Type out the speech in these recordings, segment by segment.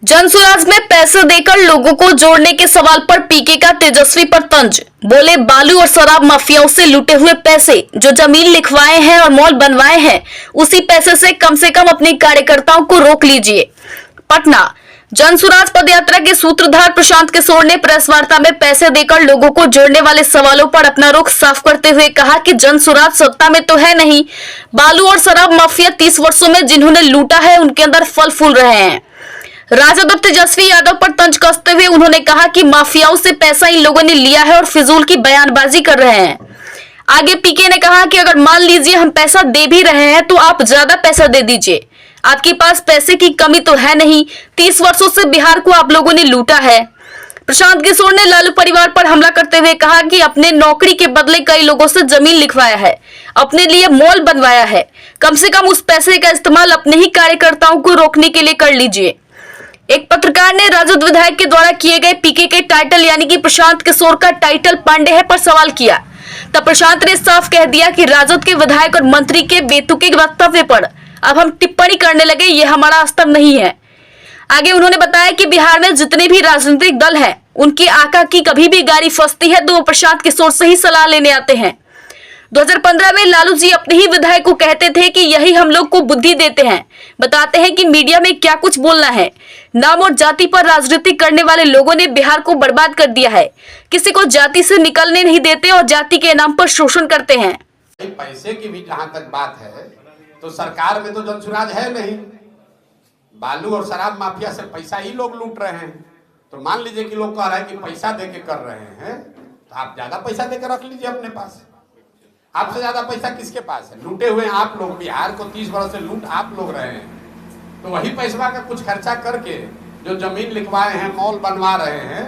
जनसुराज में पैसे देकर लोगों को जोड़ने के सवाल पर पीके का तेजस्वी पर तंज। बोले, बालू और शराब माफियाओं से लूटे हुए पैसे जो जमीन लिखवाए हैं और मॉल बनवाए हैं, उसी पैसे से कम अपने कार्यकर्ताओं को रोक लीजिए। पटना जनसुराज पदयात्रा के सूत्रधार प्रशांत किशोर ने प्रेस वार्ता में पैसे देकर लोगों को जोड़ने वाले सवालों पर अपना रुख साफ करते हुए कहा कि जनसुराज सत्ता में तो है नहीं, बालू और शराब माफिया 30 वर्षों में जिन्होंने लूटा है उनके अंदर फल फूल रहे हैं। राजद तेजस्वी यादव पर तंज कसते हुए उन्होंने कहा कि माफियाओं से पैसा इन लोगों ने लिया है और फिजूल की बयानबाजी कर रहे हैं। आगे पीके ने कहा कि अगर मान लीजिए हम पैसा दे भी रहे हैं तो आप ज्यादा पैसा दे दीजिए, आपके पास पैसे की कमी तो है नहीं, 30 वर्षों से बिहार को आप लोगों ने लूटा है। प्रशांत किशोर ने लालू परिवार पर हमला करते हुए कहा कि अपने नौकरी के बदले कई लोगों से जमीन लिखवाया है, अपने लिए मॉल बनवाया है, कम से कम उस पैसे का इस्तेमाल अपने ही कार्यकर्ताओं को रोकने के लिए कर लीजिए। एक पत्रकार ने राजद विधायक के द्वारा किए गए पीके के टाइटल यानी कि प्रशांत किशोर का टाइटल पांडे है पर सवाल किया, तब प्रशांत ने साफ कह दिया कि राजद के विधायक और मंत्री के बेतुके वक्तव्य पर अब हम टिप्पणी करने लगे, ये हमारा स्तर नहीं है। आगे उन्होंने बताया कि बिहार में जितने भी राजनीतिक दल हैं, उनके आका की कभी भी गाड़ी फंसती है तो वो प्रशांत किशोर से ही सलाह लेने आते हैं। 2015 में लालू जी अपने ही विधायक को कहते थे कि यही हम लोग को बुद्धि देते हैं, बताते हैं कि मीडिया में क्या कुछ बोलना है। नाम और जाति पर राजनीति करने वाले लोगों ने बिहार को बर्बाद कर दिया है, किसी को जाति से निकलने नहीं देते और जाति के नाम पर शोषण करते हैं। पैसे की भी जहाँ तक बात है तो सरकार में तो जनसुराज है नहीं, बालू और शराब माफिया से पैसा ही लोग लूट रहे हैं। तो मान लीजिए कि लोग कह रहे हैं कि पैसा देके कर रहे हैं, तो आप ज्यादा पैसा देकर रख लीजिए अपने पास। आपसे ज्यादा पैसा किसके पास है? लूटे हुए आप लोग, बिहार को 30 वर्ष से लूट आप लोग रहे हैं। तो वही पैसा का कुछ खर्चा करके जो जमीन लिखवाए हैं, मॉल बनवा रहे हैं,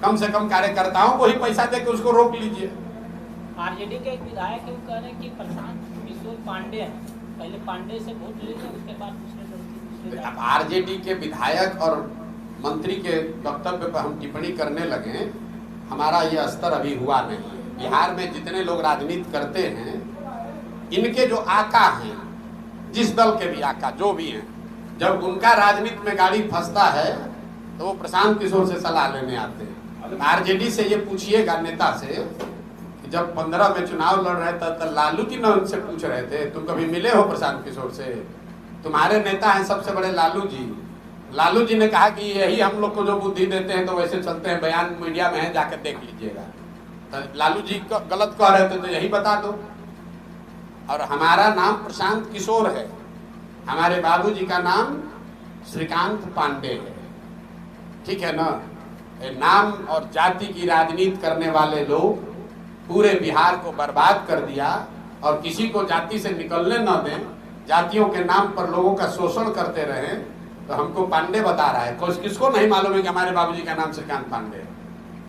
कम से कम कार्यकर्ताओं को ही पैसा देके उसको रोक लीजिए। आरजेडी के एक विधायक कह रहे हैं कि प्रशांत किशोर पांडे हैं, पहले पांडे से वोट लेते उसके बाद दूसरे। अब आरजेडी के विधायक और मंत्री के वक्तव्य पर हम टिप्पणी करने लगे, हमारा यह स्तर अभी हुआ नहीं। बिहार में जितने लोग राजनीति करते हैं, इनके जो आका हैं, जिस दल के भी आका जो भी हैं, जब उनका राजनीति में गाड़ी फंसता है तो वो प्रशांत किशोर से सलाह लेने आते हैं। आरजेडी से ये पूछिएगा नेता से कि जब 15 में चुनाव लड़ रहे थे तो लालू जी ने उनसे पूछ रहे थे, तुम कभी मिले हो प्रशांत किशोर से? तुम्हारे नेता हैं सबसे बड़े लालू जी। लालू जी ने कहा कि यही हम लोग को जो बुद्धि देते हैं तो वैसे चलते हैं, बयान मीडिया में है, जाकर देख लीजिएगा। तो लालू जी गलत कह रहे थे तो यही बता दो। और हमारा नाम प्रशांत किशोर है, हमारे बाबूजी का नाम श्रीकांत पांडे है, ठीक है ना? नाम और जाति की राजनीति करने वाले लोग पूरे बिहार को बर्बाद कर दिया और किसी को जाति से निकलने न दें, जातियों के नाम पर लोगों का शोषण करते रहे। तो हमको पांडे बता रहा है, किसको नहीं मालूम है कि हमारे बाबूजी का नाम श्रीकांत पांडे है।